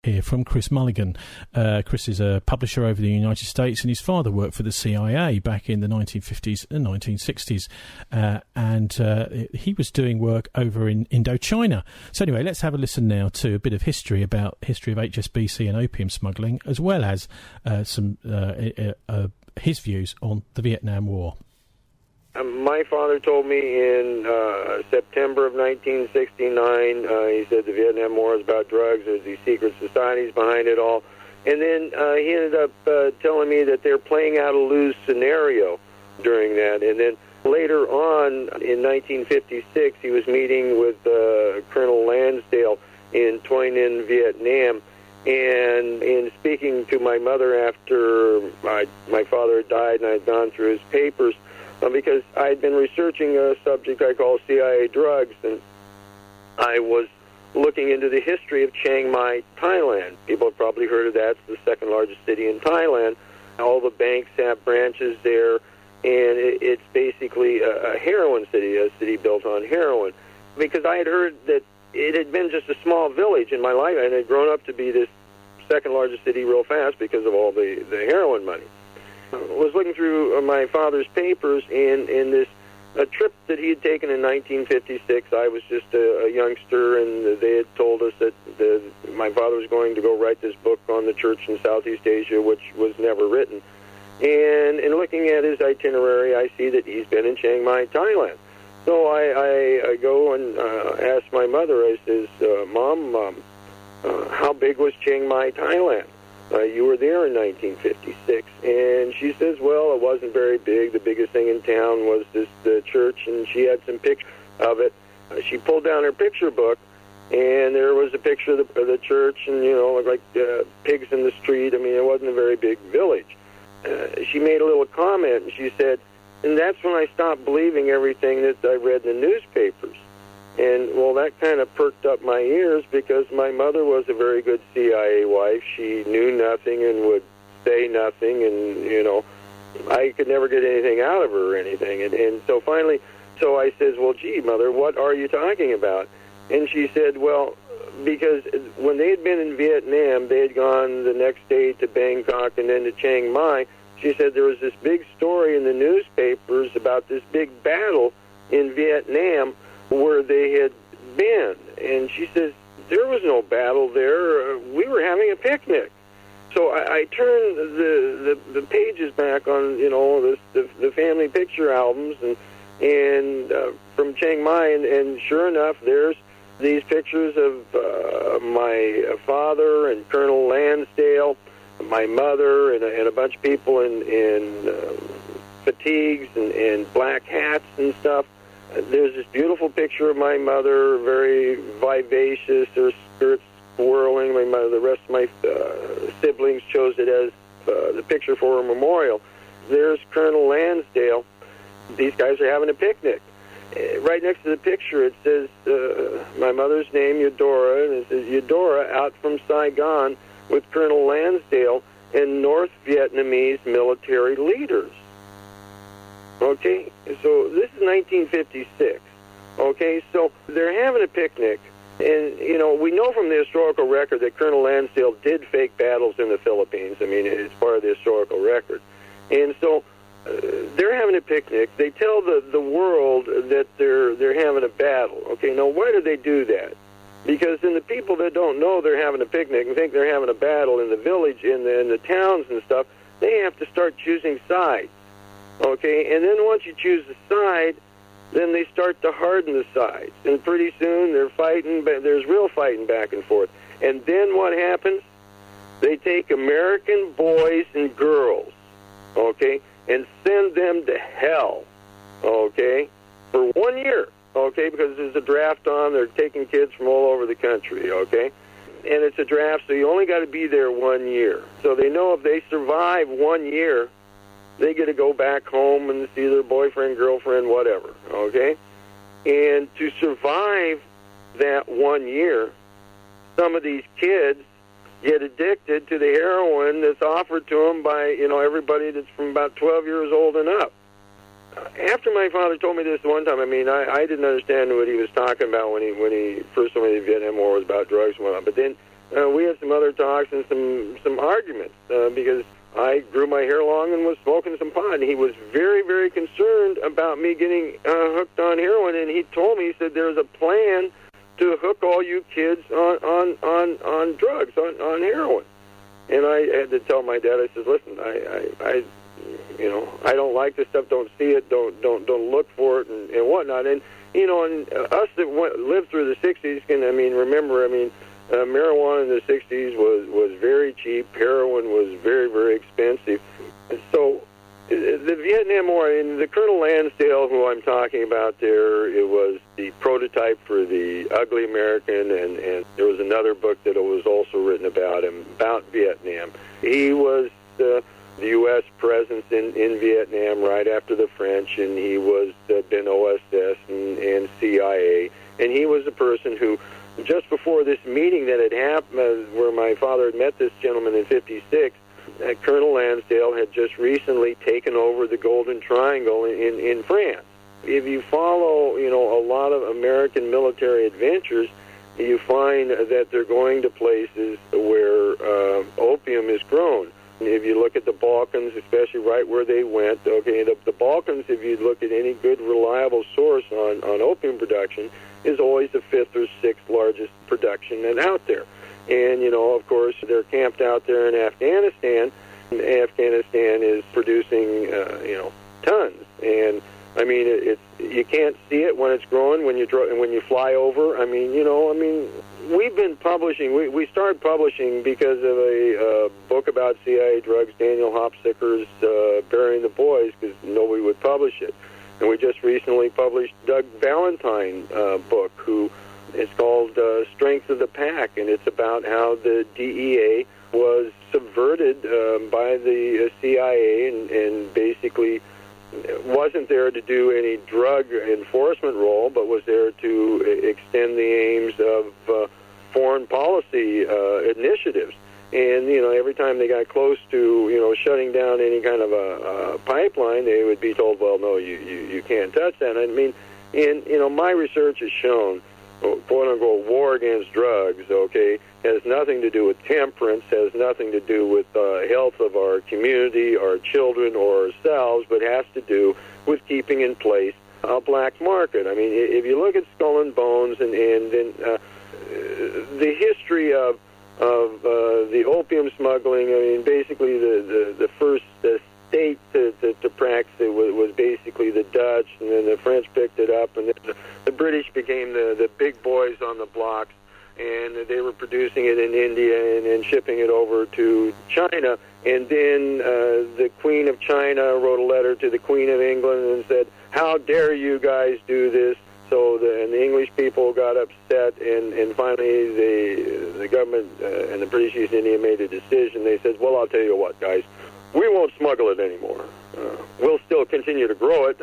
Here from Kris Milligan. Kris is a publisher over the United States, and his father worked for the CIA back in the 1950s and 1960s, and he was doing work over in Indochina. So anyway, let's have a listen now to a bit of history about history of HSBC and opium smuggling, as well as some his views on the Vietnam War. My father told me in September of 1969, he said the Vietnam War is about drugs, there's these secret societies behind it all. And then he ended up telling me that they're playing out a lose scenario during that. And then later on, in 1956, he was meeting with Colonel Landsdale in Toi Ninh, Vietnam. And in speaking to my mother after my father had died and I had gone through his papers, because I had been researching a subject I call CIA drugs, and I was looking into the history of Chiang Mai, Thailand. People have probably heard of that. It's the second largest city in Thailand. All the banks have branches there, and it's basically a heroin city, a city built on heroin. Because I had heard that it had been just a small village in my life, and it had grown up to be this second largest city real fast because of all the heroin money. I was looking through my father's papers, and in this trip that he had taken in 1956, I was just a youngster, and they had told us that my father was going to go write this book on the church in Southeast Asia, which was never written. And in looking at his itinerary, I see that he's been in Chiang Mai, Thailand. So I go and ask my mother, I says, Mom, how big was Chiang Mai, Thailand? You were there in 1956. And she says, well, it wasn't very big. The biggest thing in town was the church, and she had some pictures of it. She pulled down her picture book, and there was a picture of the church, and, you know, like pigs in the street. I mean, it wasn't a very big village. She made a little comment, and she said, and that's when I stopped believing everything that I read in the newspapers. And, well, that kind of perked up my ears because my mother was a very good CIA wife. She knew nothing and would say nothing, and, you know, I could never get anything out of her or anything. And so finally, so I says, well, gee, Mother, what are you talking about? And she said, well, because when they had been in Vietnam, they had gone the next day to Bangkok and then to Chiang Mai. She said there was this big story in the newspapers about this big battle in Vietnam where they had been. And she says, there was no battle there. We were having a picnic. So I turned the pages back on, you know, the family picture albums and from Chiang Mai, and sure enough, there's these pictures of my father and Colonel Landsdale, my mother, and a bunch of people in fatigues and black hats and stuff. There's this beautiful picture of my mother, very vivacious, her skirts swirling. The rest of my siblings chose it as the picture for a memorial. There's Colonel Landsdale. These guys are having a picnic. Right next to the picture, it says my mother's name, Eudora, and it says Eudora out from Saigon with Colonel Landsdale and North Vietnamese military leaders. Okay, so this is 1956. Okay, so they're having a picnic, and, you know, we know from the historical record that Colonel Landsdale did fake battles in the Philippines. I mean, it's part of the historical record. And so they're having a picnic. They tell the world that they're having a battle. Okay, now why do they do that? Because then the people that don't know they're having a picnic and think they're having a battle in the village, in the towns and stuff, they have to start choosing sides. Okay, and then once you choose a side, then they start to harden the sides. And pretty soon they're fighting, but there's real fighting back and forth. And then what happens? They take American boys and girls, okay, and send them to hell, okay, for 1 year, okay, because there's a draft on. They're taking kids from all over the country, okay, and it's a draft, so you only got to be there 1 year. So they know if they survive 1 year, they get to go back home and see their boyfriend, girlfriend, whatever, okay? And to survive that 1 year, some of these kids get addicted to the heroin that's offered to them by, you know, everybody that's from about 12 years old and up. After my father told me this one time, I mean, I didn't understand what he was talking about when he first told me the Vietnam War was about drugs and whatnot. But then we had some other talks and some arguments because I grew my hair long and was smoking some pot. And he was very, very concerned about me getting hooked on heroin. And he told me, he said, there's a plan to hook all you kids on drugs, on heroin. And I had to tell my dad, I said, listen, I don't like this stuff. Don't see it. Don't look for it and whatnot. And and us that lived through the '60s can, remember, marijuana in the '60s was very cheap. Heroin was very, very expensive. And so the Vietnam War, and the Colonel Landsdale, who I'm talking about there, it was the prototype for the Ugly American, and there was another book that was also written about him, about Vietnam. He was the U.S. presence in Vietnam right after the French, and he was been OSS and CIA, and he was the person who, just before this meeting that had happened, where my father had met this gentleman in '56, Colonel Landsdale had just recently taken over the Golden Triangle in France. If you follow, a lot of American military adventures, you find that they're going to places where opium is grown. If you look at the Balkans, especially right where they went, the Balkans, if you look at any good, reliable source on opium production, is always the 5th or 6th largest production out there. And, of course, they're camped out there in Afghanistan. And Afghanistan is producing, tons. And, you can't see it when it's growing, when you fly over. We've been publishing. We started publishing because of a book about CIA drugs, Daniel Hopsicker's Burying the Boys, because nobody would publish it. And we just recently published Doug Valentine book, it's called Strength of the Pack, and it's about how the DEA was subverted by the CIA and basically wasn't there to do any drug enforcement role, but was there to extend the aims of foreign policy initiatives. And, every time they got close to, shutting down any kind of a pipeline, they would be told, well, no, you can't touch that. And my research has shown, quote-unquote, war against drugs, has nothing to do with temperance, has nothing to do with health of our community, our children, or ourselves, but has to do with keeping in place a black market. If you look at Skull and Bones and then the history of the opium smuggling, basically the first state to practice it was basically the Dutch, and then the French picked it up, and then the British became the big boys on the blocks, and they were producing it in India and shipping it over to China. And then the Queen of China wrote a letter to the Queen of England and said, how dare you guys do this? So the English people got upset, and finally the government and the British East India made a decision. They said, well, I'll tell you what, guys, we won't smuggle it anymore. We'll still continue to grow it,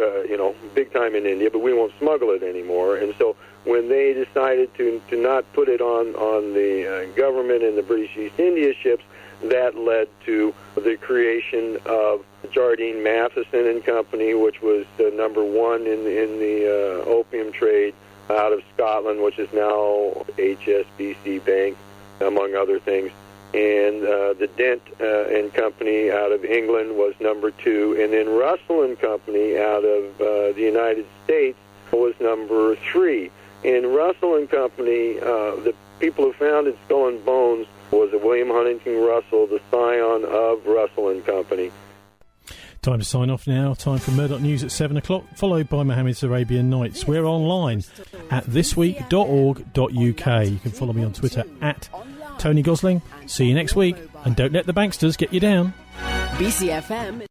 big time in India, but we won't smuggle it anymore. And so when they decided to not put it on the government and the British East India ships, that led to the creation of Jardine Matheson and Company, which was number one in the opium trade out of Scotland, which is now HSBC Bank, among other things. And the Dent and Company out of England was number 2, and then Russell and Company out of the United States was number 3. And Russell and Company, the people who founded Skull and Bones, was William Huntington Russell, the scion of Russell and Company. Time to sign off now. Time for Murdoch News at 7 o'clock, followed by Mohammed's Arabian Nights. We're online at thisweek.org.uk. You can follow me on Twitter at Tony Gosling. See you next week, and don't let the banksters get you down. BCFM